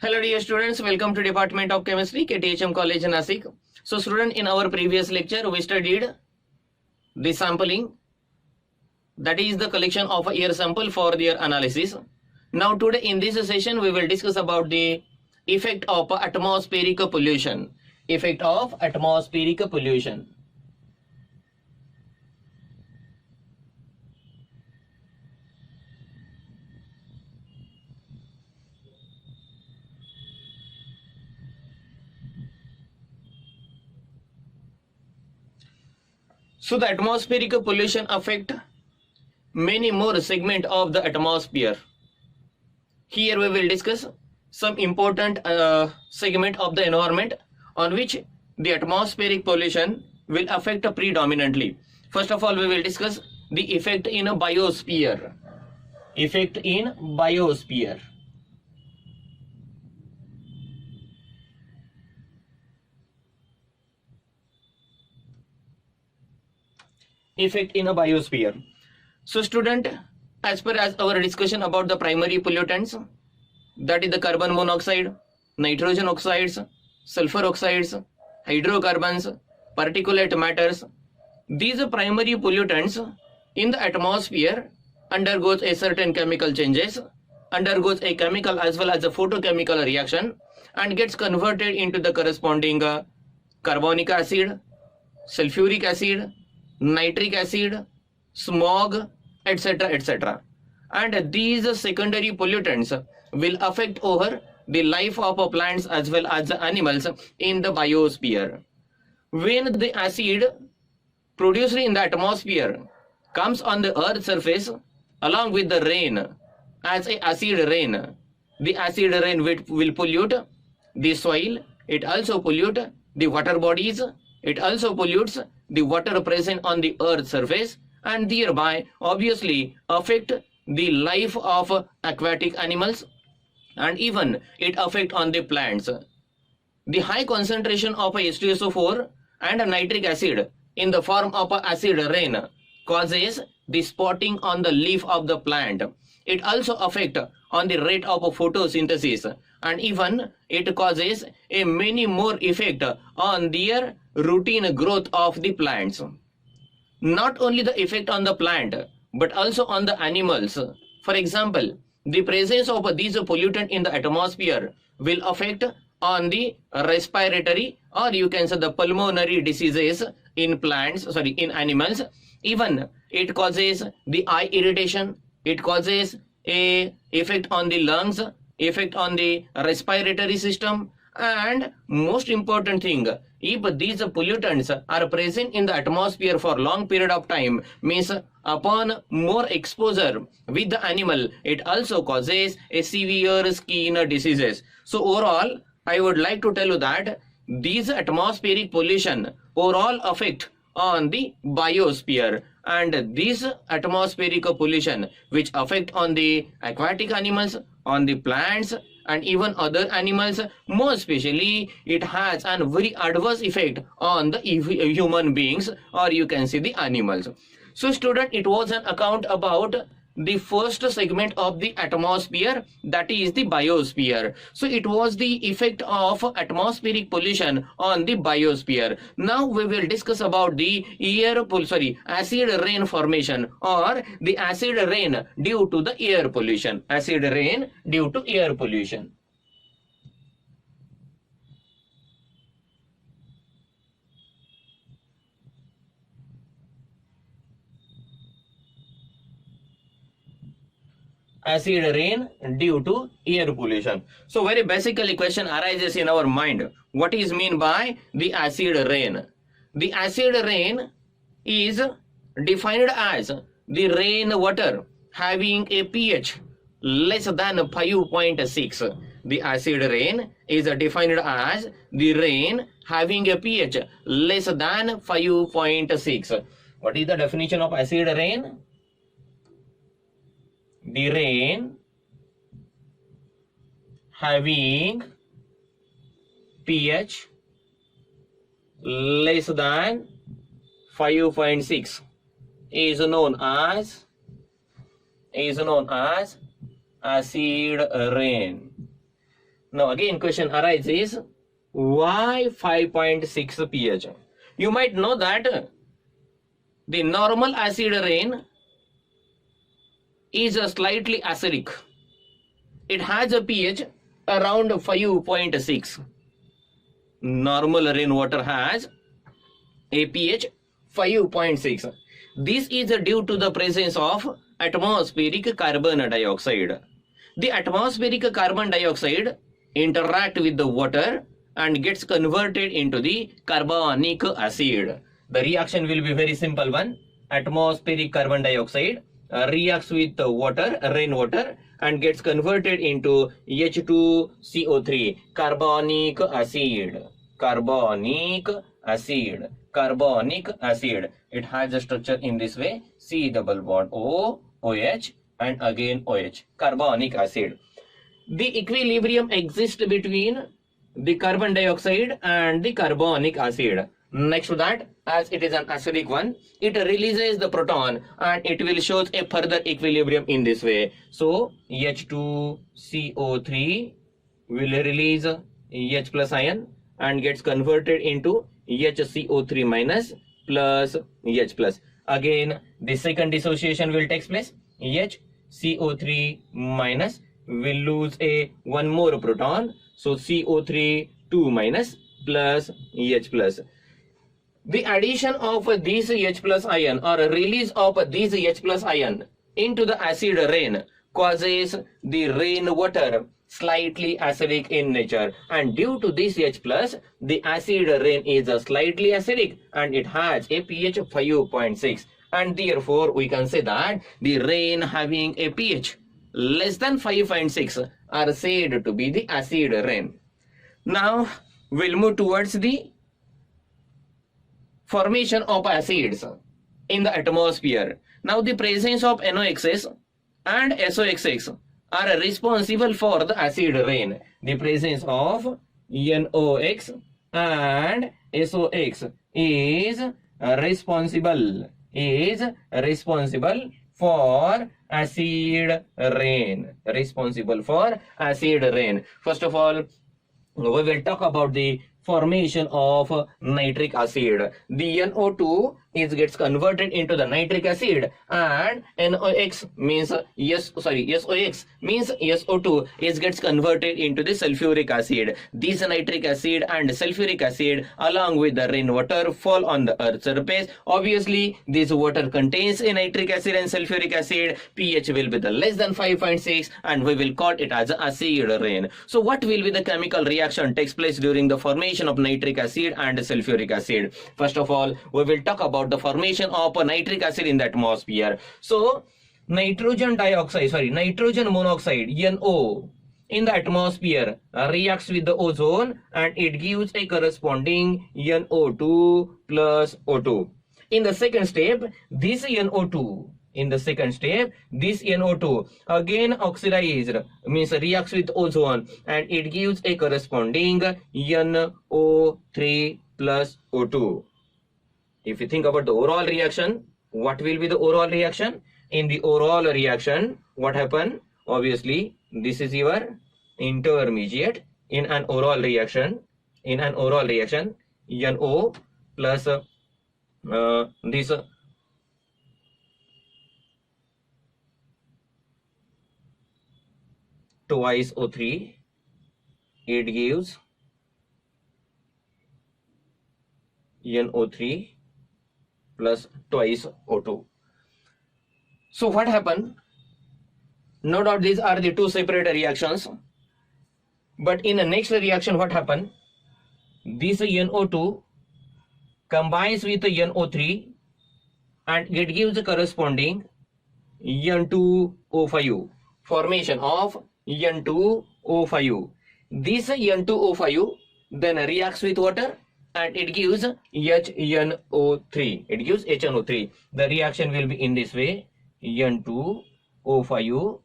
Hello dear students, welcome to Department of Chemistry, KTHM College Nasik. So student, in our previous lecture we studied the sampling, that is the collection of a air sample for their analysis. Now today in this session we will discuss about the effect of atmospheric pollution. Effect of atmospheric pollution. So the atmospheric pollution affect many more segment of the atmosphere. Here we will discuss some important segment of the environment on which the atmospheric pollution will affect predominantly. First of all, we will discuss the effect in a biosphere. Effect in biosphere. Effect in a biosphere. So student, as per as our discussion about the primary pollutants, that is the carbon monoxide, nitrogen oxides, sulfur oxides, hydrocarbons, particulate matters, these primary pollutants in the atmosphere undergoes a certain chemical changes, undergoes a chemical as well as a photochemical reaction and gets converted into the corresponding carbonic acid, sulfuric acid, nitric acid, smog, etc., etc. And these secondary pollutants will affect over the life of plants as well as animals in the biosphere. When the acid produced in the atmosphere comes on the earth surface along with the rain as a acid rain, the acid rain will pollute the soil, it also pollute the water bodies, it also pollutes the water present on the earth surface and thereby obviously affect the life of aquatic animals and even it affect on the plants. The high concentration of H2SO4 and nitric acid in the form of acid rain causes the spotting on the leaf of the plant. It also affect on the rate of photosynthesis and even it causes a many more effect on their routine growth of the plants. Not only the effect on the plant but also on the animals. For example, the presence of these pollutant in the atmosphere will affect on the respiratory or you can say the pulmonary diseases in in animals. Even it causes the eye irritation, it causes a effect on the lungs, effect on the respiratory system, and most important thing, if these pollutants are present in the atmosphere for long period of time, means upon more exposure with the animal, it also causes a severe skin diseases. So overall, I would like to tell you that these atmospheric pollution overall affect on the biosphere, and this atmospheric pollution which affect on the aquatic animals, on the plants and even other animals, more especially it has a very adverse effect on the human beings or you can see the animals. So student, it was an account about the first segment of the atmosphere, that is the biosphere. So it was the effect of atmospheric pollution on the biosphere. Now we will discuss about the acid rain formation or the acid rain due to the air pollution. Acid rain due to air pollution. Acid rain due to air pollution. So very basically question arises in our mind. What is mean by the acid rain? The acid rain is defined as the rain water having a pH less than 5.6. The acid rain is defined as the rain having a pH less than 5.6. What is the definition of acid rain? The rain having pH less than 5.6 is known as acid rain. Now again question arises, why 5.6 pH? You might know that the normal acid rain is slightly acidic. It has a pH around 5.6. Normal rainwater has a pH 5.6. This is due to the presence of atmospheric carbon dioxide. The atmospheric carbon dioxide interact with the water and gets converted into the carbonic acid. The reaction will be very simple one. Atmospheric carbon dioxide reacts with the water, rainwater, and gets converted into H2CO3, carbonic acid. Carbonic acid. Carbonic acid. It has a structure in this way: C double bond O, OH, and again OH. Carbonic acid. The equilibrium exists between the carbon dioxide and the carbonic acid. Next to that, as it is an acidic one, it releases the proton and it will show a further equilibrium in this way. So H2CO3 will release H plus ion and gets converted into HCO3 minus plus H plus. Again, the second dissociation will take place. HCO3 minus will lose one more proton. So CO3 2 minus plus H plus. The addition of this H plus ion or release of this H plus ion into the acid rain causes the rainwater slightly acidic in nature, and due to this H plus, the acid rain is slightly acidic and it has a pH of 5.6, and therefore we can say that the rain having a pH less than 5.6 are said to be the acid rain. Now we'll move towards the formation of acids in the atmosphere. Now the presence of NOx's and SOx's are responsible for the acid rain. The presence of NOx and SOx is responsible for acid rain. Responsible for acid rain. First of all, we will talk about the formation of nitric acid. The NO2 gets converted into the nitric acid, and SOx means SO2 gets converted into the sulfuric acid. This nitric acid and sulfuric acid along with the rainwater fall on the earth's surface. Obviously, this water contains a nitric acid and sulfuric acid. pH will be the less than 5.6 and we will call it as acid rain. So what will be the chemical reaction takes place during the formation of nitric acid and sulfuric acid? First of all, we will talk about the formation of nitric acid in the atmosphere. So nitrogen monoxide NO in the atmosphere reacts with the ozone and it gives a corresponding NO2 plus O2. In the second step, this NO2 again oxidized, means reacts with ozone and it gives a corresponding NO3 plus O2. If you think about the overall reaction, what will be the overall reaction? In the overall reaction, what happened? Obviously, this is your intermediate. In an overall reaction, NO plus this twice O3, it gives NO3 plus twice O2. So what happened? No doubt these are the two separate reactions, but in the next reaction what happened? This NO2 combines with the NO3 and it gives the corresponding N2O5, formation of N2O5. This N2O5 then reacts with water and it gives HNO3. The reaction will be in this way: N2O5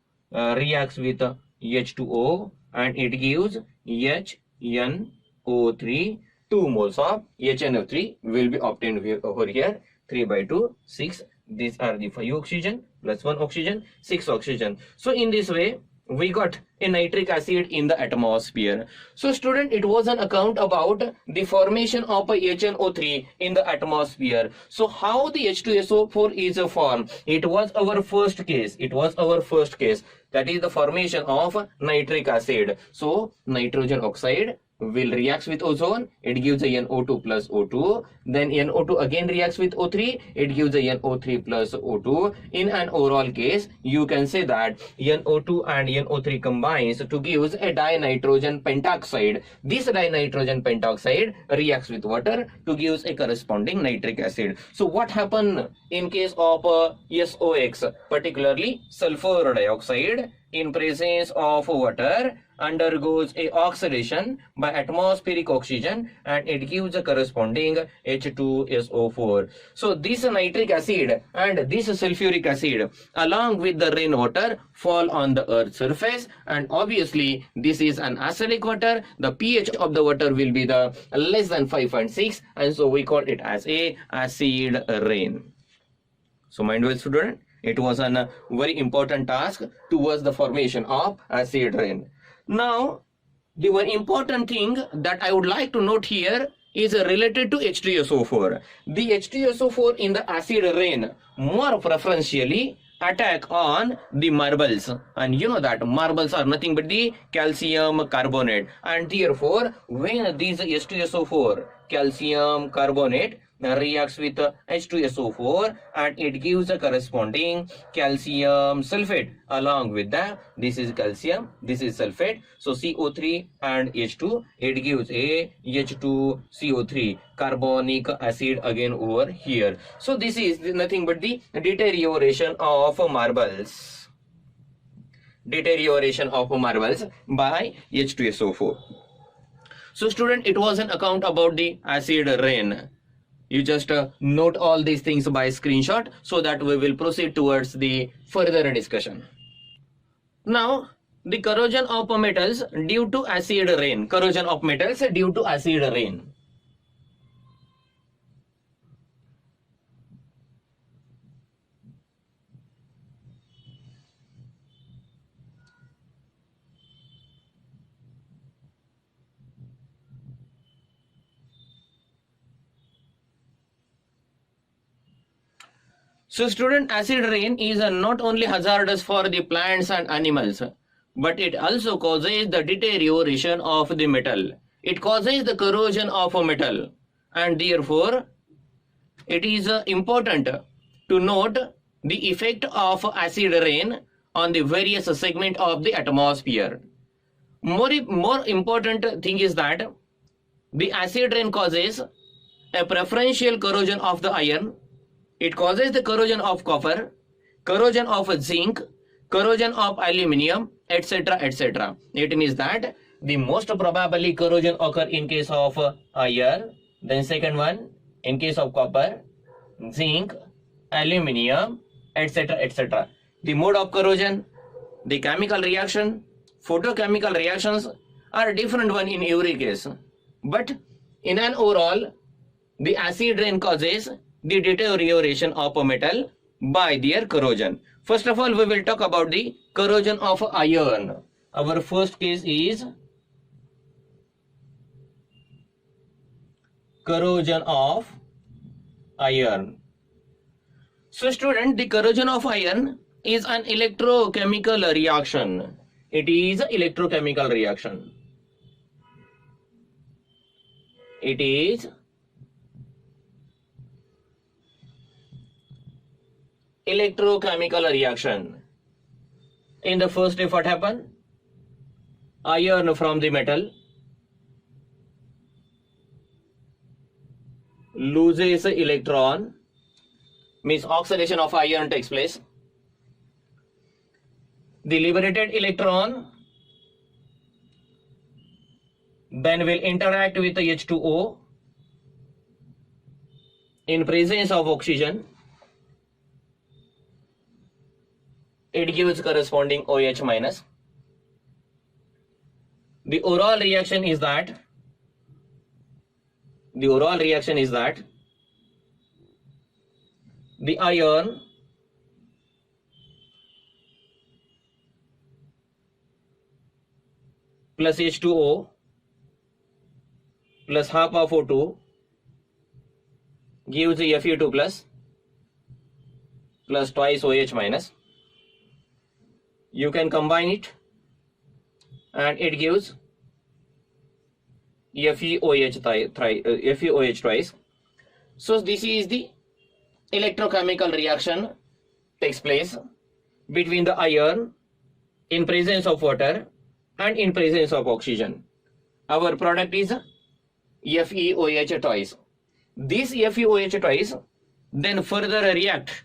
reacts with H2O and it gives HNO3. 2 moles of HNO3 will be obtained over here. 3/2, 6. These are the 5 oxygen plus 1 oxygen, 6 oxygen. So in this way, we got a nitric acid in the atmosphere. So student, it was an account about the formation of a HNO3 in the atmosphere. So how the H2SO4 is formed? It was our first case. It was our first case. That is the formation of nitric acid. So nitrogen oxide will reacts with ozone, it gives a NO2 plus O2. Then NO2 again reacts with O3, it gives a NO3 plus O2. In an overall case, you can say that NO2 and NO3 combines to give a dinitrogen pentoxide. This dinitrogen pentoxide reacts with water to give a corresponding nitric acid. So what happen in case of SOX, particularly sulfur dioxide, in presence of water undergoes a oxidation by atmospheric oxygen and it gives a corresponding H2SO4. So this nitric acid and this sulfuric acid along with the rainwater fall on the earth's surface, and obviously this is an acidic water. The pH of the water will be the less than 5.6, and so we call it as a acid rain. So mind well student, it was a very important task towards the formation of acid rain. Now, the very important thing that I would like to note here is related to H2SO4. The H2SO4 in the acid rain more preferentially attack on the marbles, and you know that marbles are nothing but the calcium carbonate, and therefore when these H2SO4 calcium carbonate reacts with H2SO4 and it gives a corresponding calcium sulfate along with that. This is calcium, this is sulfate. So CO3 and H2, it gives a H2CO3 carbonic acid again over here. So this is nothing but the deterioration of marbles. Deterioration of marbles by H2SO4. So student, it was an account about the acid rain. You just note all these things by screenshot so that we will proceed towards the further discussion. Now, the corrosion of metals due to acid rain. Corrosion of metals due to acid rain. So student, acid rain is not only hazardous for the plants and animals, but it also causes the deterioration of the metal. It causes the corrosion of a metal, and therefore it is important to note the effect of acid rain on the various segment of the atmosphere. More important thing is that the acid rain causes a preferential corrosion of the iron. It causes the corrosion of copper, corrosion of zinc, corrosion of aluminium, etc., etc. It means that the most probably corrosion occur in case of iron, then second one in case of copper, zinc, aluminium, etc., etc. The mode of corrosion, the chemical reaction, photochemical reactions are different one in every case. But in an overall, the acid rain causes the deterioration of a metal by their corrosion. First of all, we will talk about the corrosion of iron. Our first case is corrosion of iron. So student, the corrosion of iron is an electrochemical reaction. It is an electrochemical reaction. It is electrochemical reaction. In the first step, what happened? Iron from the metal loses electron, means oxidation of iron takes place. The liberated electron then will interact with the H2O in presence of oxygen. It gives corresponding OH minus. The overall reaction is that the iron plus H2O plus half of O2 gives Fe2 plus twice OH minus. You can combine it and it gives FeOH twice. So this is the electrochemical reaction takes place between the iron in presence of water and in presence of oxygen. Our product is FeOH twice. This FeOH twice then further react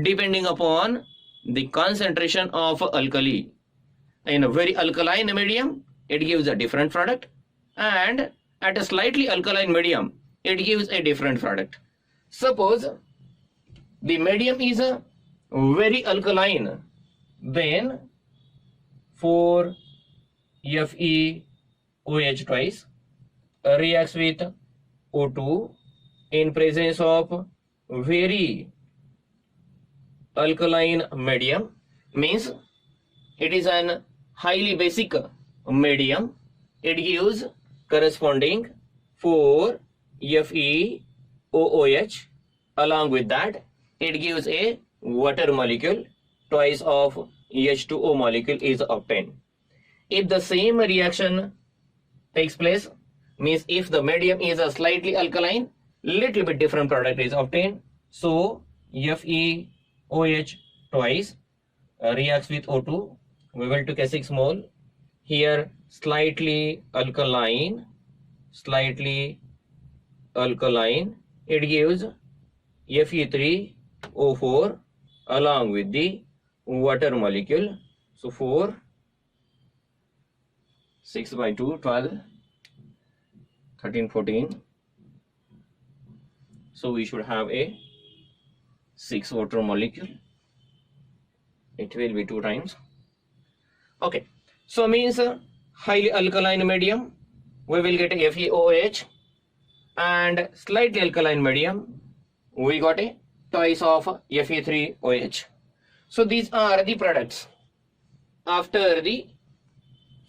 depending upon the concentration of alkali. In a very alkaline medium, it gives a different product, and at a slightly alkaline medium, it gives a different product. Suppose the medium is a very alkaline, then 4FeOH twice reacts with O2 in presence of very alkaline medium, means it is an highly basic medium. It gives corresponding 4FeOH. Along with that, it gives a water molecule, twice of H2O molecule is obtained. If the same reaction takes place, means if the medium is a slightly alkaline, little bit different product is obtained. So FeOH twice reacts with O2. We will take a 6 mole. Here slightly alkaline. It gives Fe3O4 along with the water molecule. So 4, 6 by 2, 12, 13, 14. So we should have a 6 water molecule. It will be 2 times. Okay. So means highly alkaline medium, we will get FeOH, and slightly alkaline medium, we got a twice of Fe3OH. So these are the products after the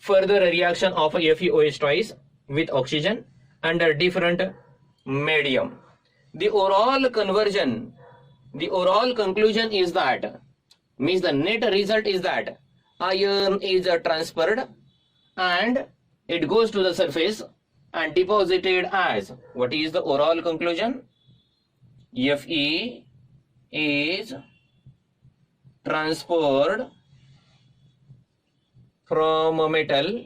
further reaction of FeOH twice with oxygen under different medium. The overall conclusion is that, means the net result is that iron is transferred and it goes to the surface and deposited as, what is the overall conclusion? Fe is transferred from metal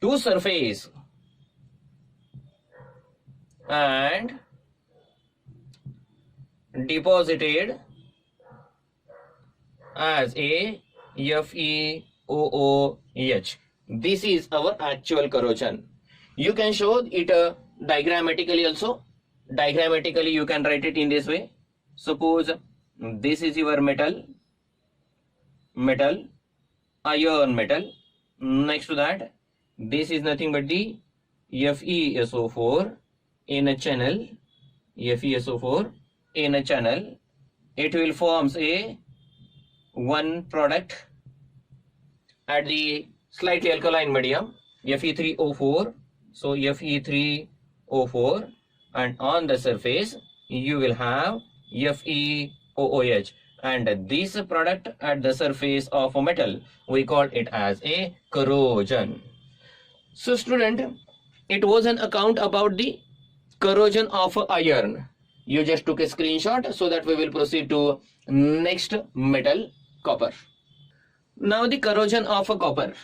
to surface and deposited as a FeOOH. This is our actual corrosion. You can show it diagrammatically also. Diagrammatically you can write it in this way. Suppose this is your metal, iron metal. Next to that, this is nothing but the FeSO4 in a channel. FeSO4 in a channel. It will forms a one product at the slightly alkaline medium, Fe3O4. So Fe3O4, and on the surface you will have FeOOH, and this product at the surface of a metal, we call it as a corrosion. So student, it was an account about the corrosion of iron. You just took a screenshot so that we will proceed to next metal, copper. Now the corrosion of copper.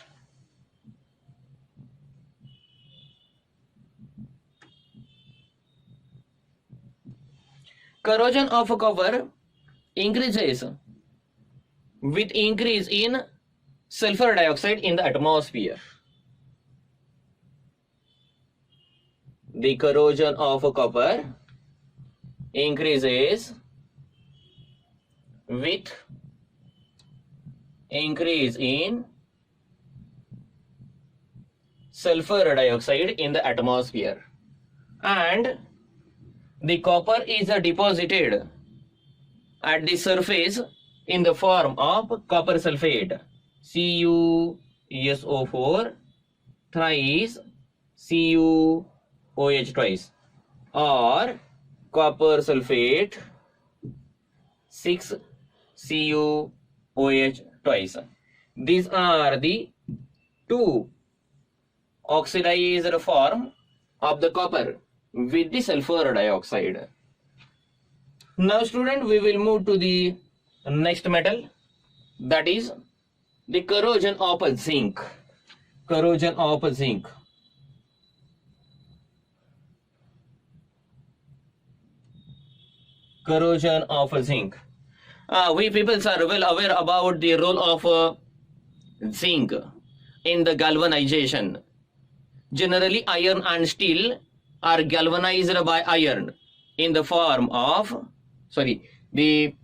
Corrosion of copper increases with increase in sulfur dioxide in the atmosphere. The corrosion of copper increases with increase in sulfur dioxide in the atmosphere, and the copper is deposited at the surface in the form of copper sulfate, CuSO4, thrice CuOH twice, or copper sulfate 6 CuOH twice. These are the two oxidized form of the copper with the sulfur dioxide. Now student, we will move to the next metal, that is the corrosion of zinc. Corrosion of zinc. Corrosion of zinc. We people are well aware about the role of zinc in the galvanization. Generally, iron and steel are galvanized by iron in the form of, the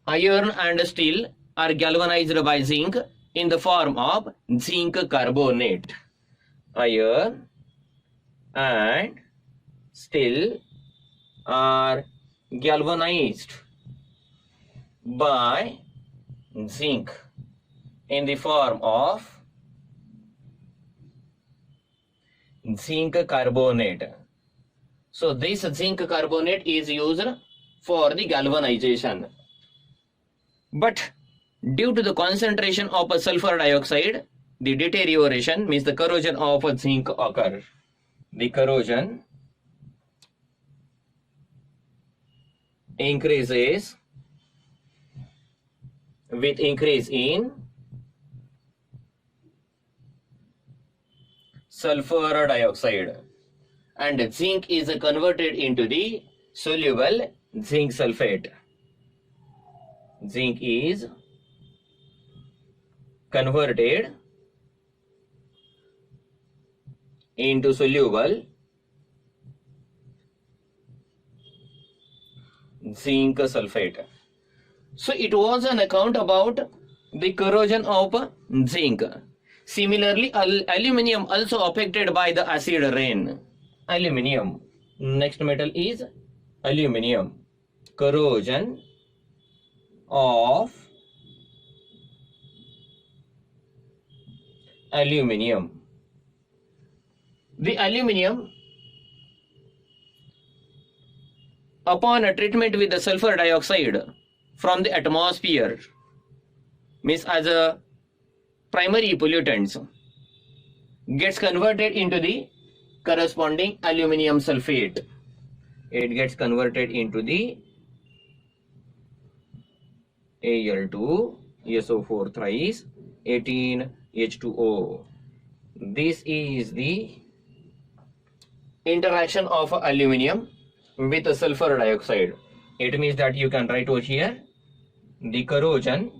iron and steel are galvanized by zinc in the form of zinc carbonate. Iron and steel are galvanized by zinc in the form of zinc carbonate. So this zinc carbonate is used for the galvanization. But due to the concentration of a sulfur dioxide, the deterioration means the corrosion of a zinc occurs. The corrosion increases with increase in sulfur dioxide, and zinc is converted into the soluble zinc sulfate. Zinc is converted into soluble zinc sulfate. So it was an account about the corrosion of zinc. Similarly, aluminium also affected by the acid rain. Aluminium. Next metal is aluminium. Corrosion of aluminium. The aluminium, upon a treatment with the sulfur dioxide from the atmosphere, means as a primary pollutants, gets converted into the corresponding aluminium sulfate. It gets converted into the Al2SO4 thrice 18H2O. This is the interaction of aluminium with the sulfur dioxide. It means that you can write over here the corrosion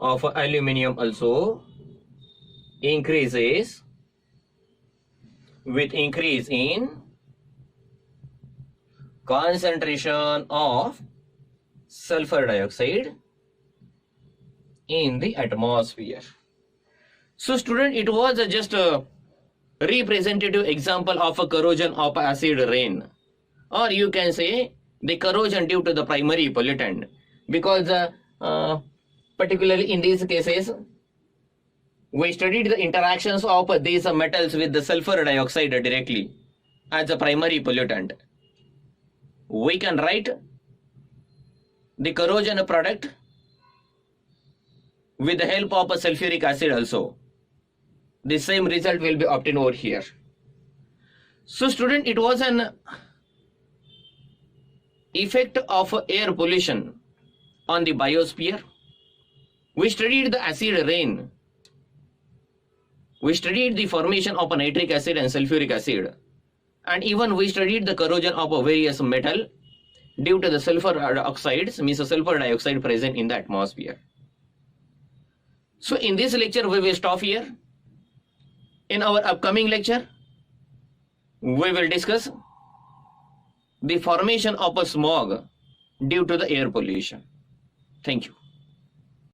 of aluminium also increases with increase in concentration of sulfur dioxide in the atmosphere. So student, it was just a representative example of a corrosion of acid rain, or you can say the corrosion due to the primary pollutant, because particularly in these cases we studied the interactions of these metals with the sulfur dioxide directly as a primary pollutant. We can write the corrosion product with the help of a sulfuric acid also. The same result will be obtained over here. So student, it was an effect of air pollution on the biosphere. We studied the acid rain. We studied the formation of a nitric acid and sulfuric acid. And even we studied the corrosion of a various metal due to the sulfur oxides, means the sulfur dioxide present in the atmosphere. So in this lecture we will stop here. In our upcoming lecture, we will discuss the formation of a smog due to the air pollution. Thank you.